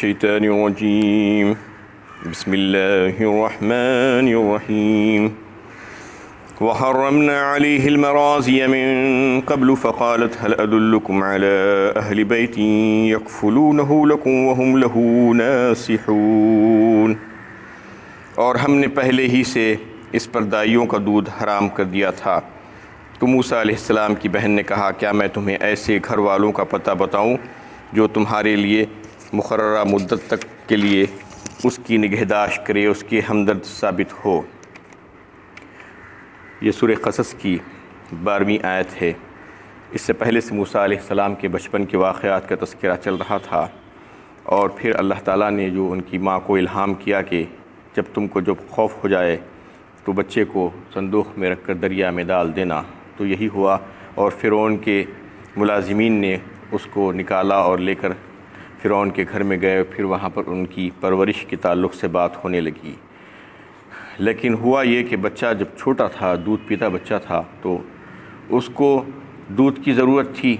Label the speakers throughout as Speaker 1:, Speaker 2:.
Speaker 1: الشيطان الرجيم بسم الله الرحمن الرحيم وحرمنا عليه المراضي من قبل فقالت هل أدلكم على أهل بيت يكفلونه لكم وهم له ناصحون۔ اور ہم نے پہلے ہی سے اس پر دائیوں کا دودھ حرام کر دیا تھا۔ تو موسیٰ علیہ السلام کی بہن نے کہا کیا میں تمہیں ایسے گھر والوں کا پتہ بتاؤں جو تمہارے لیے مقررہ مدت تک کے لیے اس کی نگہداشت کرے، اس کے ہمدرد ثابت ہو۔ یہ سورہ قصص کی 12ویں آیت ہے۔ اس سے پہلے سے موسیٰ علیہ السلام کے بچپن کے واقعات کا تذکرہ چل رہا تھا، اور پھر اللہ تعالیٰ نے جو ان کی ماں کو الہام کیا کہ جب تم کو جب خوف ہو جائے تو بچے کو صندوق میں رکھ کر دریا میں ڈال دینا، تو یہی ہوا، اور فرعون کے ملازمین نے اس کو نکالا اور لے کر فرعون کے گھر میں گئے، پھر وہاں پر ان کی پرورش کے تعلق سے بات ہونے لگی۔ لیکن ہوا یہ کہ بچہ جب چھوٹا تھا، دودھ پیتا بچہ تھا، تو اس کو دودھ کی ضرورت تھی،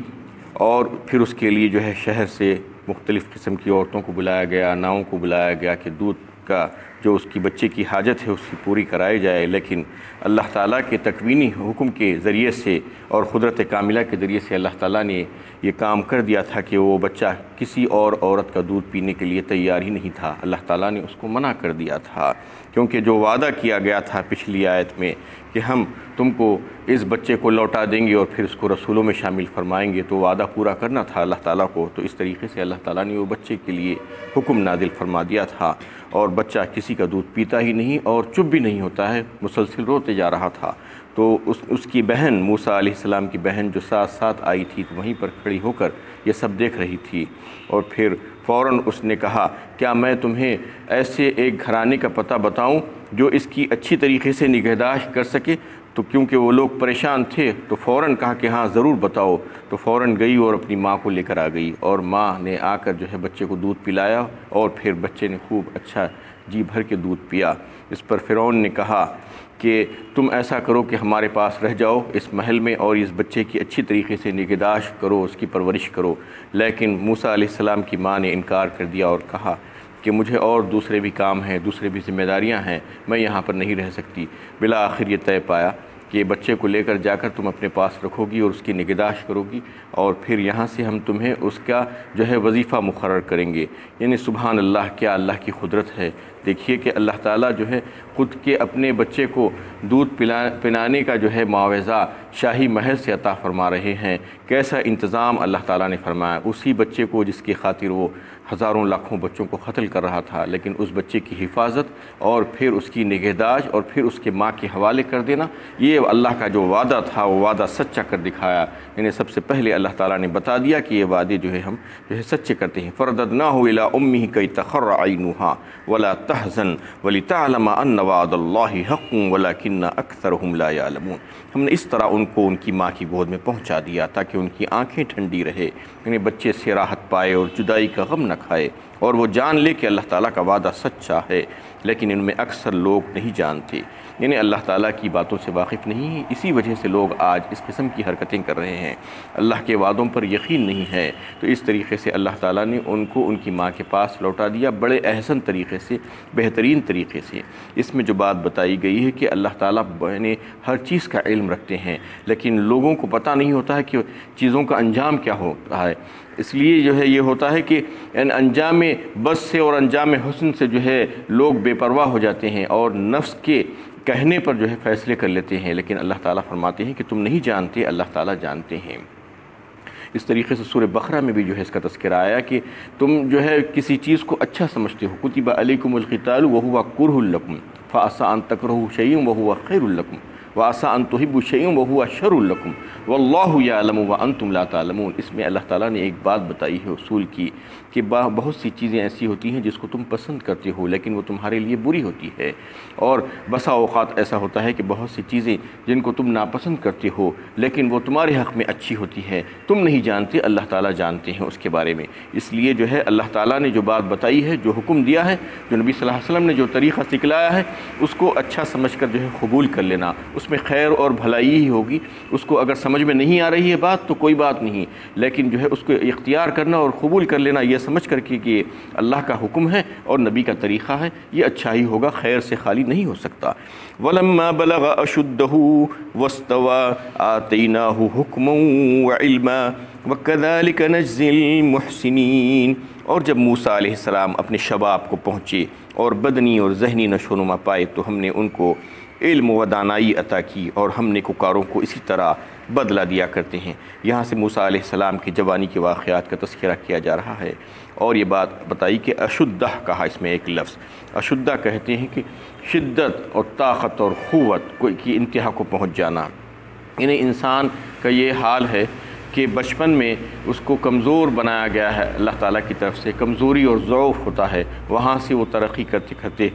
Speaker 1: اور پھر اس کے لیے جو ہے شہر سے مختلف قسم کی عورتوں کو بلایا گیا، ناؤں کو بلایا گیا کہ دودھ کا جو اس کی بچے کی حاجت ہے اس کی پوری کرائی جائے۔ لیکن اللہ تعالیٰ کے تکوینی حکم کے ذریعے سے اور قدرت کاملہ کے ذریعے سے اللہ تعالیٰ نے یہ کام کر دیا تھا کہ وہ بچہ کسی اور عورت کا دودھ پینے کے لیے تیار ہی نہیں تھا۔ اللہ تعالیٰ نے اس کو منع کر دیا تھا، کیونکہ جو وعدہ کیا گیا تھا پچھلی آیت میں کہ ہم تم کو اس بچے کو لوٹا دیں گے اور پھر اس کو رسولوں میں شامل فرمائیں گے، تو وعدہ پورا کرنا تھا اللہ تعالیٰ کو۔ تو اس طریقے سے اللہ تعالیٰ نے وہ بچے کے لیے حکم نازل فرما دیا تھا، اور بچہ کسی کا دودھ پیتا ہی نہیں اور چپ بھی نہیں ہوتا ہے، مسلسل روتے جا رہا تھا۔ تو اس کی بہن موسیٰ علیہ السلام کی بہن جو ساتھ آئی تھی، تو وہیں پر کھڑی ہو کر یہ سب دیکھ رہی تھی، اور پھر فوراً اس نے کہا کیا میں تمہیں ایسے ایک گھرانے کا پتہ بتاؤں جو اس کی اچھی طریقے سے نگہداشت کر سکے؟ تو کیونکہ وہ لوگ پریشان تھے تو فوراً کہا کہ ہاں ضرور بتاؤ۔ تو فوراً گئی اور اپنی ماں کو لے کر آ گئی، اور ماں نے آ کر جو ہے بچے کو دودھ پلایا، اور پھر بچے نے خوب اچھا جی بھر کے دودھ پیا۔ اس پر فرعون نے کہا کہ تم ایسا کرو کہ ہمارے پاس رہ جاؤ اس محل میں، اور اس بچے کی اچھی طریقے سے نگہداشت کرو، اس کی پرورش کرو۔ لیکن موسیٰ علیہ السلام کی ماں نے انکار کر دیا اور کہا کہ مجھے اور دوسرے بھی کام ہیں، دوسرے بھی ذمہ داریاں ہیں، میں یہاں پر نہیں رہ سکتی۔ بالآخر یہ طے پایا کہ بچے کو لے کر جا کر تم اپنے پاس رکھو گی اور اس کی نگہداشت کرو گی، اور پھر یہاں سے ہم تمہیں اس کا جو ہے وظیفہ مقرر کریں گے۔ یعنی سبحان اللہ، کیا اللہ کی قدرت ہے! دیکھیے کہ اللہ تعالیٰ جو ہے خود کے اپنے بچے کو دودھ پلانے کا جو ہے معاوضہ شاہی محل سے عطا فرما رہے ہیں۔ کیسا انتظام اللہ تعالیٰ نے فرمایا! اسی بچے کو جس کی خاطر وہ ہزاروں لاکھوں بچوں کو قتل کر رہا تھا، لیکن اس بچے کی حفاظت اور پھر اس کی نگہداشت اور پھر اس کے ماں کے حوالے کر دینا، یہ اللہ کا جو وعدہ تھا وہ وعدہ سچا کر دکھایا۔ یعنی سب سے پہلے اللہ تعالیٰ نے بتا دیا کہ یہ وعدے جو ہے ہم جو ہے سچے کرتے ہیں۔ فرددناہ الی امہ کی تقر عینہا ولا تحزن ولتعلم ان وعد اللہ حق ولکن اکثرہم لا یعلمون۔ ہم نے اس طرح ان کو ان کی ماں کی گود میں پہنچا دیا تاکہ ان کی آنکھیں ٹھنڈی رہے، یعنی بچے سے راحت پائے اور جدائی کا غم نہ کھائے، اور وہ جان لے کہ اللہ تعالیٰ کا وعدہ سچا ہے۔ لیکن ان میں اکثر لوگ نہیں جانتے، یعنی اللہ تعالیٰ کی باتوں سے واقف نہیں، اسی وجہ سے لوگ آج اس قسم کی حرکتیں کر رہے ہیں، اللہ کے وعدوں پر یقین نہیں ہے۔ تو اس طریقے سے اللہ تعالیٰ نے ان کو ان کی ماں کے پاس لوٹا دیا، بڑے احسن طریقے سے، بہترین طریقے سے۔ اس میں جو بات بتائی گئی ہے کہ اللہ تعالیٰ یعنی ہر چیز کا علم رکھتے ہیں، لیکن لوگوں کو پتہ نہیں ہوتا ہے کہ چیزوں کا انجام کیا ہوتا ہے۔ اس لیے جو ہے یہ ہوتا ہے کہ انجام بس سے اور انجام حسن سے جو ہے لوگ بے پرواہ ہو جاتے ہیں اور نفس کے کہنے پر جو ہے فیصلے کر لیتے ہیں، لیکن اللہ تعالیٰ فرماتے ہیں کہ تم نہیں جانتے، اللہ تعالیٰ جانتے ہیں۔ اس طریقے سے سورہ بقرہ میں بھی جو ہے اس کا تذکرہ آیا کہ تم جو ہے کسی چیز کو اچھا سمجھتے ہو، کتب علیکم القتال وہو کرہ لکم فعسیٰ ان تکرہوا شیئا وہو خیر لکم وعسیٰ ان تحبوا شیئا وہو شر لکم واللہ یعلم وانتم لا تعلمون۔ اس میں اللہ تعالیٰ نے ایک بات بتائی ہے اصول کی کہ بہت سی چیزیں ایسی ہوتی ہیں جس کو تم پسند کرتے ہو لیکن وہ تمہارے لیے بری ہوتی ہے، اور بسا اوقات ایسا ہوتا ہے کہ بہت سی چیزیں جن کو تم ناپسند کرتے ہو لیکن وہ تمہارے حق میں اچھی ہوتی ہے، تم نہیں جانتے، اللہ تعالیٰ جانتے ہیں اس کے بارے میں۔ اس لیے جو ہے اللہ تعالیٰ نے جو بات بتائی ہے، جو حکم دیا ہے، جو نبی صلی اللہ علیہ وسلم نے جو طریقہ سکھلایا ہے، اس کو اچھا سمجھ کر جو ہے قبول کر لینا، اس اس میں خیر اور بھلائی ہی ہوگی۔ اس کو اگر سمجھ میں نہیں آ رہی ہے بات تو کوئی بات نہیں، لیکن جو ہے اس کو اختیار کرنا اور قبول کر لینا یہ سمجھ کر کے کہ اللہ کا حکم ہے اور نبی کا طریقہ ہے، یہ اچھا ہی ہوگا، خیر سے خالی نہیں ہو سکتا۔ وَلَمَّا بَلَغَ أَشُدَّهُ وَاسْتَوَى آتَيْنَاهُ حُكْمًا وَعِلْمًا وَكَذَلِكَ نَجْزِي الْمُحْسِنِينَ۔ اور جب موسیٰ علیہ السلام اپنے شباب کو پہنچے اور بدنی اور ذہنی نشو و نما پائے تو ہم نے ان کو علم و دانائی عطا کی، اور ہم نیکوکاروں کو اسی طرح بدلہ دیا کرتے ہیں۔ یہاں سے موسیٰ علیہ السلام کی جوانی کے واقعات کا تذکرہ کیا جا رہا ہے، اور یہ بات بتائی کہ اشدہ کہا، اس میں ایک لفظ اشدہ کہتے ہیں کہ شدت اور طاقت اور قوت کی انتہا کو پہنچ جانا، یعنی انسان کا یہ حال ہے کہ بچپن میں اس کو کمزور بنایا گیا ہے اللہ تعالیٰ کی طرف سے، کمزوری اور ضعف ہوتا ہے، وہاں سے وہ ترقی کرتے کرتے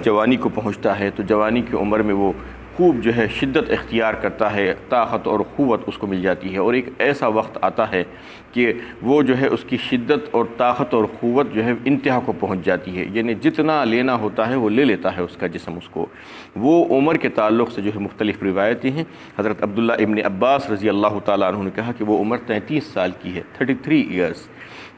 Speaker 1: جوانی کو پہنچتا ہے، تو جوانی کی عمر میں وہ خوب جو ہے شدت اختیار کرتا ہے، طاقت اور قوت اس کو مل جاتی ہے، اور ایک ایسا وقت آتا ہے کہ وہ جو ہے اس کی شدت اور طاقت اور قوت جو ہے انتہا کو پہنچ جاتی ہے، یعنی جتنا لینا ہوتا ہے وہ لے لیتا ہے اس کا جسم اس کو۔ وہ عمر کے تعلق سے جو ہے مختلف روایتیں ہیں۔ حضرت عبداللہ ابن عباس رضی اللہ تعالیٰ عنہ نے کہا کہ وہ عمر 33 سال کی ہے، 33 ایئرس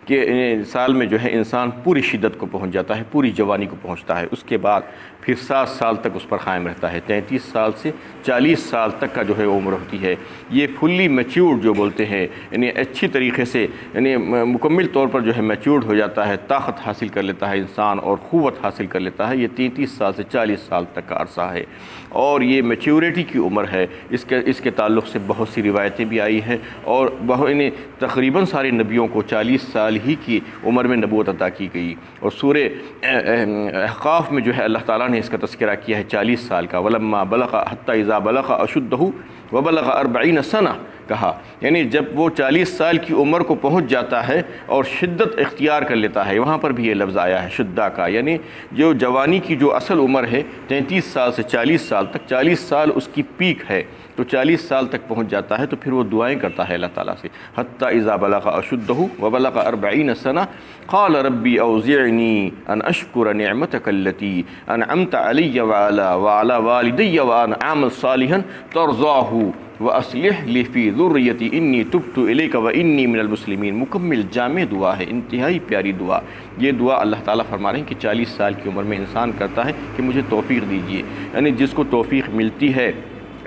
Speaker 1: کے سال میں جو ہے انسان پوری شدت کو پہنچ جاتا ہے، پوری جوانی کو پہنچتا ہے، اس کے بعد پھر 7 سال تک اس پر قائم رہتا ہے، 33 سال سے 40 سال تک کا جو ہے عمر ہوتی ہے۔ یہ فلی میچیورڈ جو بولتے ہیں، یعنی اچھی طریقے سے یعنی مکمل طور پر جو ہے میچیورڈ ہو جاتا ہے، طاقت حاصل کر لیتا ہے انسان اور قوت حاصل کر لیتا ہے، یہ 33 سال سے 40 سال تک کا عرصہ ہے، اور یہ میچیورٹی کی عمر ہے۔ اس کے تعلق سے بہت سی روایتیں بھی آئی ہیں، اور تقریباً سارے نبیوں کو 40 سال ہی کی عمر میں نبوت عطا کی گئی، اور سورہ احقاف میں جو ہے اللہ تعالیٰ نے اس کا تذکرہ کیا ہے 40 سال کا، وَلَمَّا بَلَغَ حَتَّى إِذَا بَلَغَ أَشُدَّهُ وَبَلَغَ 40 سَنَةً کہا، یعنی جب وہ 40 سال کی عمر کو پہنچ جاتا ہے اور شدت اختیار کر لیتا ہے، وہاں پر بھی یہ لفظ آیا ہے شدہ کا، یعنی جو جوانی کی جو اصل عمر ہے 33 سال سے 40 سال تک، 40 سال اس کی پیک ہے، تو 40 سال تک پہنچ جاتا ہے تو پھر وہ دعائیں کرتا ہے اللہ تعالیٰ سے، حتیٰ اذا بلغ اشدہ وبلغ 40 سنہ قال ربی اوزعنی ان اشکر نعمتک التی انعمت علی وعلی والدی وان اعمل صالحا ترضاہ وَأَصْلِحْ لِي فِي ذُرِّيَّتِي إِنِّي تُبْتُ إِلَيْكَ وَإِنِّي مِنَ الْمُسْلِمِينَ۔ مکمل جامع دعا ہے، انتہائی پیاری دعا۔ یہ دعا اللہ تعالیٰ فرما رہے ہیں کہ 40 سال کی عمر میں انسان کرتا ہے کہ مجھے توفیق دیجیے، یعنی جس کو توفیق ملتی ہے،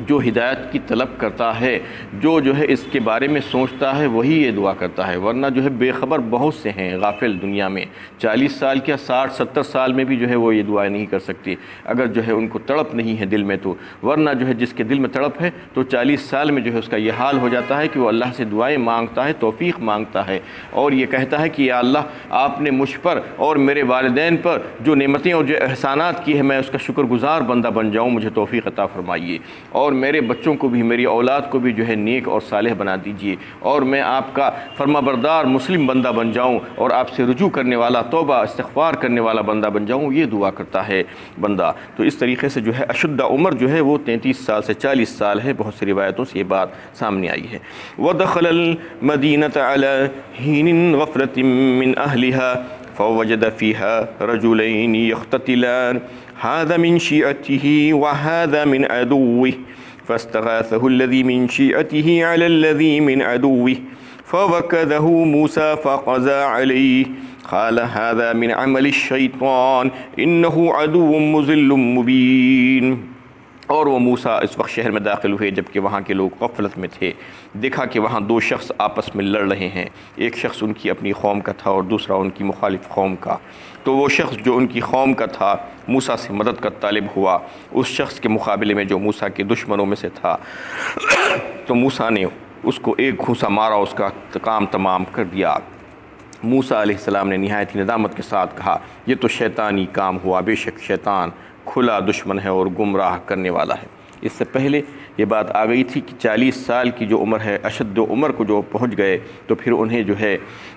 Speaker 1: جو ہدایت کی طلب کرتا ہے، جو ہے اس کے بارے میں سوچتا ہے، وہی یہ دعا کرتا ہے، ورنہ جو ہے بے خبر بہت سے ہیں غافل دنیا میں، 40 سال کیا 60-70 سال میں بھی جو ہے وہ یہ دعائیں نہیں کر سکتے، اگر جو ہے ان کو تڑپ نہیں ہے دل میں تو، ورنہ جو ہے جس کے دل میں تڑپ ہے تو 40 سال میں جو ہے اس کا یہ حال ہو جاتا ہے کہ وہ اللہ سے دعائیں مانگتا ہے، توفیق مانگتا ہے، اور یہ کہتا ہے کہ یا اللہ آپ نے مجھ پر اور میرے والدین پر جو نعمتیں اور جو احسانات کی ہے، میں اس کا شکر گزار بندہ بن جاؤں، مجھے توفیق عطا فرمائیے، اور میرے بچوں کو بھی، میری اولاد کو بھی جو ہے نیک اور صالح بنا دیجئے، اور میں آپ کا فرما بردار مسلم بندہ بن جاؤں، اور آپ سے رجوع کرنے والا، توبہ استغفار کرنے والا بندہ بن جاؤں، یہ دعا کرتا ہے بندہ۔ تو اس طریقے سے جو ہے اشدہ عمر جو ہے وہ 33 سال سے 40 سال ہے، بہت سی روایتوں سے یہ بات سامنے آئی ہے۔ وَدَخَلَ الْمَدِينَةَ عَلَى حِينٍ غَفْلَةٍ مِّنْ أَهْلِهَا فوجد فيها رجلين يقتتلان هذا من شيعته وهذا من عدوه فاستغاثه الذي من شيعته على الذي من عدوه فوكذه موسى فقضى عليه قال هذا من عمل الشيطان إنه عدو مضل مبين۔ اور وہ موسیٰ اس وقت شہر میں داخل ہوئے جبکہ وہاں کے لوگ غفلت میں تھے، دیکھا کہ وہاں 2 شخص آپس میں لڑ رہے ہیں، ایک شخص ان کی اپنی قوم کا تھا اور دوسرا ان کی مخالف قوم کا، تو وہ شخص جو ان کی قوم کا تھا موسیٰ سے مدد کا طالب ہوا اس شخص کے مقابلے میں جو موسیٰ کے دشمنوں میں سے تھا، تو موسیٰ نے اس کو ایک گھوسا مارا، اس کا کام تمام کر دیا۔ موسیٰ علیہ السلام نے نہایت ندامت کے ساتھ کہا یہ تو شیطانی کام ہوا، بے شک شیطان کھلا دشمن ہے اور گمراہ کرنے والا ہے۔ اس سے پہلے یہ بات آ گئی تھی کہ 40 سال کی جو عمر ہے، اشد عمر کو جو پہنچ گئے تو پھر انہیں جو ہے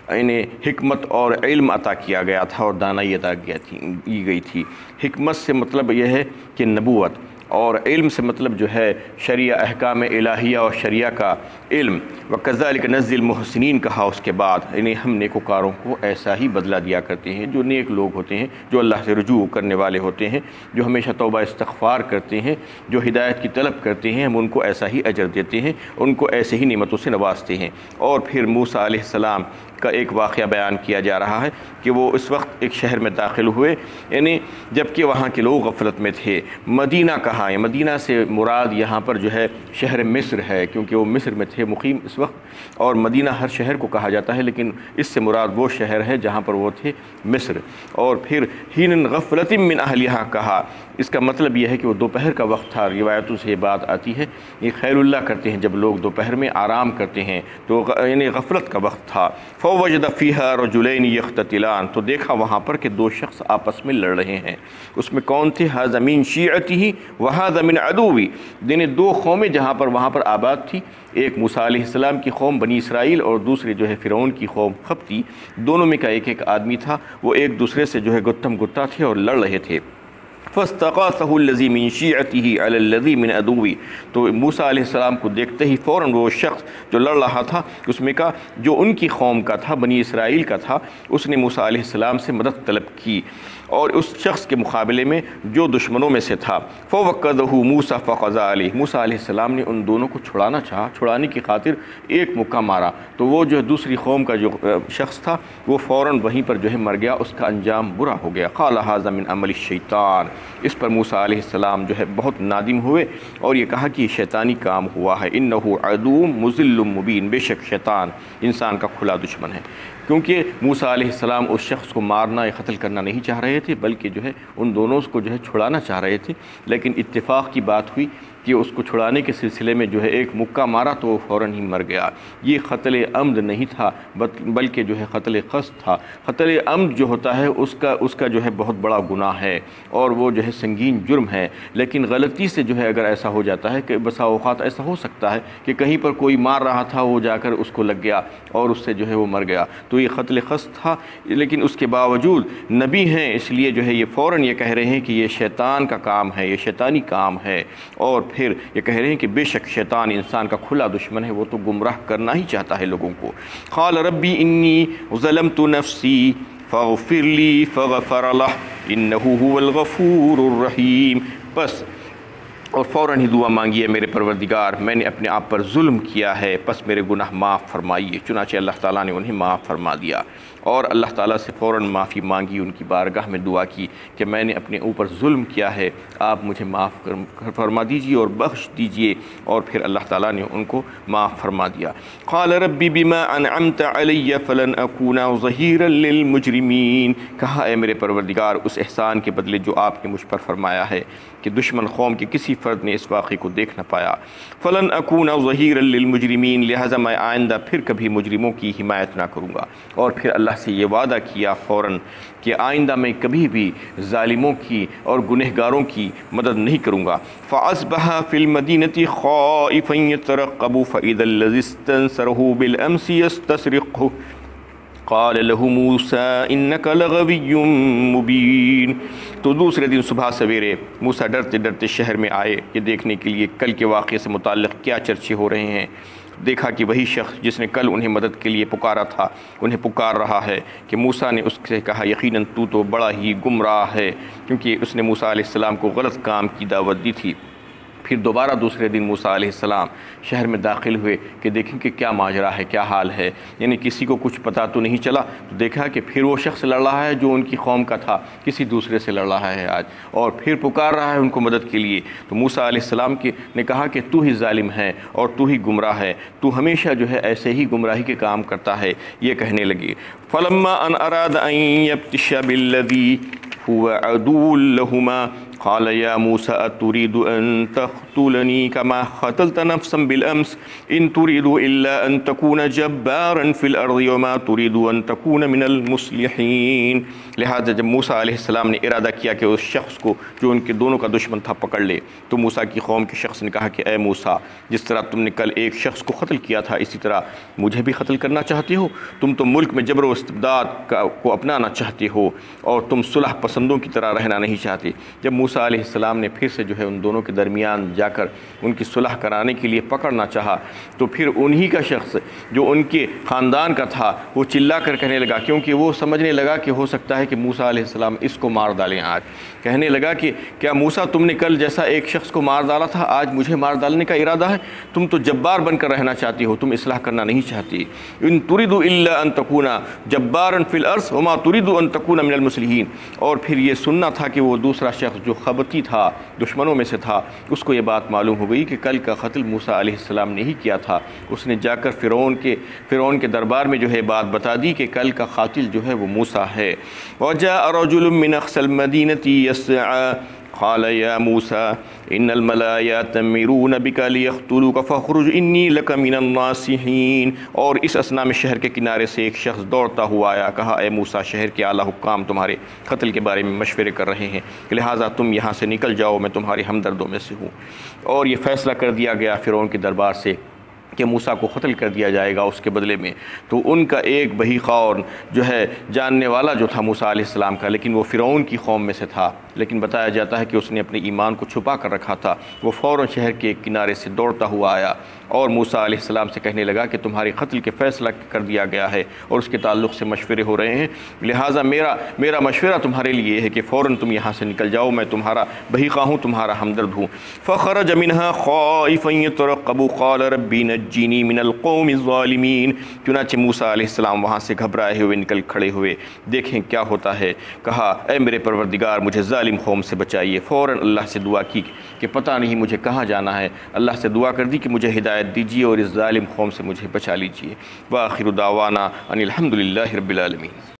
Speaker 1: انہیں حکمت اور علم عطا کیا گیا تھا اور دانائی عطا کی گئی تھی۔ حکمت سے مطلب یہ ہے کہ نبوت، اور علم سے مطلب جو ہے شریعہ احکام الہیہ اور شریعہ کا علم. وَكَذَلِكَ نَجْزِي الْمُحْسِنِينَ کہا اس کے بعد، یعنی ہم نیکوکاروں کو ایسا ہی بدلہ دیا کرتے ہیں. جو نیک لوگ ہوتے ہیں، جو اللہ سے رجوع کرنے والے ہوتے ہیں، جو ہمیشہ توبہ استغفار کرتے ہیں، جو ہدایت کی طلب کرتے ہیں، ہم ان کو ایسا ہی اجر دیتے ہیں، ان کو ایسے ہی نعمتوں سے نوازتے ہیں. اور پھر موسیٰ علیہ السلام کا ایک واقعہ بیان کیا جا رہا ہے کہ وہ اس وقت ایک شہر میں داخل ہوئے، یعنی جبکہ وہاں کے لوگ غفلت میں تھے. مدینہ کہاں ہے؟ مدینہ سے مراد یہاں پر جو ہے شہر مصر ہے، کیونکہ وہ مصر میں تھے مقیم اس وقت، اور مدینہ ہر شہر کو کہا جاتا ہے، لیکن اس سے مراد وہ شہر ہے جہاں پر وہ تھے، مصر. اور پھر حین غفلۃ من اہلہا کہا، اس کا مطلب یہ ہے کہ وہ دوپہر کا وقت تھا. روایتوں سے یہ بات آتی ہے، یہ خیل اللہ کرتے ہیں جب لوگ دوپہر میں آرام کرتے ہیں، تو یعنی غفلت کا وقت تھا. فوجد فیہا رجلین یقتتلان، تو دیکھا وہاں پر کہ دو شخص آپس میں لڑ رہے ہیں. اس میں کون تھے؟ ھذا من شیعتہ وھذا من عدوی، یعنی دو قومیں جہاں پر وہاں پر آباد تھی، ایک موسیٰ علیہ السلام کی قوم بنی اسرائیل اور دوسری جو ہے فرعون کی قوم قبطی. دونوں میں کا ایک آدمی تھا، وہ ایک دوسرے سے جو ہے گتم گتا تھے اور لڑ رہے تھے. فاستغاثہ الذی من شیعتہ علی الذی من عدوی، تو موسیٰ علیہ السلام کو دیکھتے ہی فوراً وہ شخص جو لڑ رہا تھا اس میں کا جو ان کی قوم کا تھا، بنی اسرائیل کا تھا، اس نے موسیٰ علیہ السلام سے مدد طلب کی، اور اس شخص کے مقابلے میں جو دشمنوں میں سے تھا. فوقدہ موسیٰ فقضا علیہ، موسیٰ علیہ السلام نے ان دونوں کو چھڑانا چاہا، چھڑانے کی خاطر ایک مکہ مارا، تو وہ جو دوسری قوم کا جو شخص تھا وہ فوراً وہیں پر جو ہے مر گیا، اس کا انجام برا ہو گیا. قال ھذا من عمل الشیطان، اس پر موسیٰ علیہ السلام جو ہے بہت نادم ہوئے اور یہ کہا کہ یہ شیطانی کام ہوا ہے. انہ عدو مضل مبین، بے شک شیطان انسان کا کھلا دشمن ہے. کیونکہ موسیٰ علیہ السلام اس شخص کو مارنا یا قتل کرنا نہیں چاہ رہے تھے، بلکہ جو ہے ان دونوں کو جو ہے چھڑانا چاہ رہے تھے. لیکن اتفاق کی بات ہوئی کہ اس کو چھڑانے کے سلسلے میں جو ہے ایک مکہ مارا تو وہ فوراً ہی مر گیا. یہ قتل عمد نہیں تھا بلکہ جو ہے قتل قصد تھا. قتل عمد جو ہوتا ہے اس کا جو ہے بہت بڑا گناہ ہے اور وہ جو ہے سنگین جرم ہے. لیکن غلطی سے جو ہے اگر ایسا ہو جاتا ہے کہ بسا اوقات ایسا ہو سکتا ہے کہ کہیں پر کوئی مار رہا تھا، وہ جا کر اس کو لگ گیا اور اس سے جو ہے وہ مر گیا، تو یہ قتل قصد تھا. لیکن اس کے باوجود نبی ہیں، اس لیے جو ہے یہ فوراً یہ کہہ رہے ہیں کہ یہ شیطان کا کام ہے، یہ شیطانی کام ہے. اور پھر یہ کہہ رہے ہیں کہ بے شک شیطان انسان کا کھلا دشمن ہے، وہ تو گمراہ کرنا ہی چاہتا ہے لوگوں کو. قال ربی انی ظلمت نفسی فاغفر لی فغفر لہ انہ هو الغفور الرحیم. بس اور فوراً ہی دعا مانگی ہے، میرے پروردگار میں نے اپنے آپ پر ظلم کیا ہے، پس میرے گناہ معاف فرمائیے. چنانچہ اللہ تعالیٰ نے انہیں معاف فرما دیا اور اللہ تعالیٰ سے فوراً معافی مانگی، ان کی بارگاہ میں دعا کی کہ میں نے اپنے اوپر ظلم کیا ہے، آپ مجھے معاف فرما دیجیے اور بخش دیجیے. اور پھر اللہ تعالیٰ نے ان کو معاف فرما دیا. قال ربی بما انعمت علی فلن اکون ظہیرا للمجرمین، کہا اے میرے پروردگار اس احسان کے بدلے جو آپ نے مجھ پر فرمایا ہے کہ دشمن قوم کے کسی فرد نے اس واقعے کو دیکھ نہ پایا. فلن اکون ظہیرا للمجرمین، لہذا میں آئندہ پھر کبھی مجرموں کی حمایت نہ کروں گا. اور پھر اللہ سے یہ وعدہ کیا فوراً کہ آئندہ میں کبھی بھی ظالموں کی اور گنہگاروں کی مدد نہیں کروں گا. فَأَصْبَحَ فِي الْمَدِينَةِ خَائِفًا يَتَرَقَّبُ فَإِذَا الَّذِي اسْتَنصَرَهُ بِالْأَمْسِ يَسْتَصْرِخُهُ قال له موسیٰ انک لغوی مبین. تو دوسرے دن صبح سویرے موسیٰ ڈرتے ڈرتے شہر میں آئے یہ دیکھنے کے لیے کل کے واقعے سے متعلق کیا چرچے ہو رہے ہیں. دیکھا کہ وہی شخص جس نے کل انہیں مدد کے لیے پکارا تھا انہیں پکار رہا ہے کہ موسیٰ نے اس سے کہا یقیناً تو بڑا ہی گمراہ ہے، کیونکہ اس نے موسیٰ علیہ السلام کو غلط کام کی دعوت دی تھی. پھر دوبارہ دوسرے دن موسیٰ علیہ السلام شہر میں داخل ہوئے کہ دیکھیں کہ کیا ماجرا ہے، کیا حال ہے، یعنی کسی کو کچھ پتہ تو نہیں چلا. تو دیکھا کہ پھر وہ شخص لڑ رہا ہے جو ان کی قوم کا تھا، کسی دوسرے سے لڑ رہا ہے آج، اور پھر پکار رہا ہے ان کو مدد کے لیے. تو موسیٰ علیہ السلام نے کہا کہ تو ہی ظالم ہے اور تو ہی گمراہ ہے، تو ہمیشہ جو ہے ایسے ہی گمراہی کے کام کرتا ہے. یہ کہنے لگے فلما ان اراد ان یبطش بالذی هو عدو لہما قال یا موسیٰ اتريد ان تقتلنی کما قتلت نفسا بالامس ان تريد الا ان تكون جبارا في الارض وما تريد ان تكون من المصلحین. لہذا جب موسیٰ علیہ السلام نے ارادہ کیا کہ اس شخص کو جو ان کے دونوں کا دشمن تھا پکڑ لے، تو موسیٰ کی قوم کے شخص نے کہا کہ اے موسیٰ جس طرح تم نے کل ایک شخص کو قتل کیا تھا اسی طرح مجھے بھی قتل کرنا چاہتے ہو؟ تم تو ملک میں جبر و استبداد کو اپنانا چاہتے ہو اور تم صلح پسندوں کی طرح رہنا نہیں چاہتے. جب موسیٰ علیہ السلام نے پھر سے جو ہے ان دونوں کے درمیان جا کر ان کی صلح کرانے کے لیے پکڑنا چاہا تو پھر انہی کا شخص جو ان کے خاندان کا تھا وہ چلا کر کہنے لگا، کیونکہ وہ سمجھنے لگا کہ ہو سکتا ہے کہ موسیٰ علیہ السلام اس کو مار ڈالیں آج. کہنے لگا کہ کیا موسیٰ تم نے کل جیسا ایک شخص کو مار ڈالا تھا آج مجھے مار ڈالنے کا ارادہ ہے؟ تم تو جبار بن کر رہنا چاہتی ہو، تم اصلاح کرنا نہیں چاہتی. ان تريد الا ان تكون جبارا في الارض وما تريد ان تكون من المصلحين. اور پھر یہ سننا تھا کہ وہ دوسرا شخص جو خبتی تھا، دشمنوں میں سے تھا، اس کو یہ بات معلوم ہو گئی کہ کل کا قتل موسیٰ علیہ السلام نے ہی کیا تھا. اس نے جا کر فرعون کے دربار میں جو ہے بات بتا دی کہ کل کا قاتل جو ہے وہ موسیٰ ہے. وجاء رجل من اقصى المدينة يسعى قال يا موسى ان الملائكة يأتمرون بك ليقتلوك فاخرج انی لك من الناصحین. اور اس اثناء میں شہر کے کنارے سے ایک شخص دوڑتا ہوا آیا، کہا اے موسیٰ شہر کے اعلیٰ حکام تمہارے قتل کے بارے میں مشورے کر رہے ہیں، لہٰذا تم یہاں سے نکل جاؤ، میں تمہارے ہمدردوں میں سے ہوں. اور یہ فیصلہ کر دیا گیا فرعون کے دربار سے کہ موسیٰ کو قتل کر دیا جائے گا اس کے بدلے میں. تو ان کا ایک بہی قون جو ہے جاننے والا جو تھا موسیٰ علیہ السلام کا، لیکن وہ فرعون کی قوم میں سے تھا، لیکن بتایا جاتا ہے کہ اس نے اپنے ایمان کو چھپا کر رکھا تھا. وہ فوراً شہر کے ایک کنارے سے دوڑتا ہوا آیا اور موسیٰ علیہ السلام سے کہنے لگا کہ تمہارے قتل کے فیصلہ کر دیا گیا ہے اور اس کے تعلق سے مشورے ہو رہے ہیں، لہٰذا میرا مشورہ تمہارے لیے ہے کہ فوراً تم یہاں سے نکل جاؤ، میں تمہارا بہی خواہ ہوں، تمہارا ہمدرد ہوں. فخرج منها خائفا يترقب قال ربی نجینی من القوم الظالمین. چنانچہ موسیٰ علیہ السلام وہاں سے گھبرائے ہوئے نکل کھڑے ہوئے، دیکھیں کیا ہوتا ہے. کہا اے میرے پروردگار مجھے ظالم قوم سے بچائیے. فوراً اللہ سے دعا کی کہ پتہ نہیں مجھے کہاں جانا ہے. اللہ سے دعا کر دی کہ مجھے ہدایت دیجیے اور اس ظالم قوم سے مجھے بچا لیجیے. وآخر دعوانا ان الحمد للہ رب العالمین.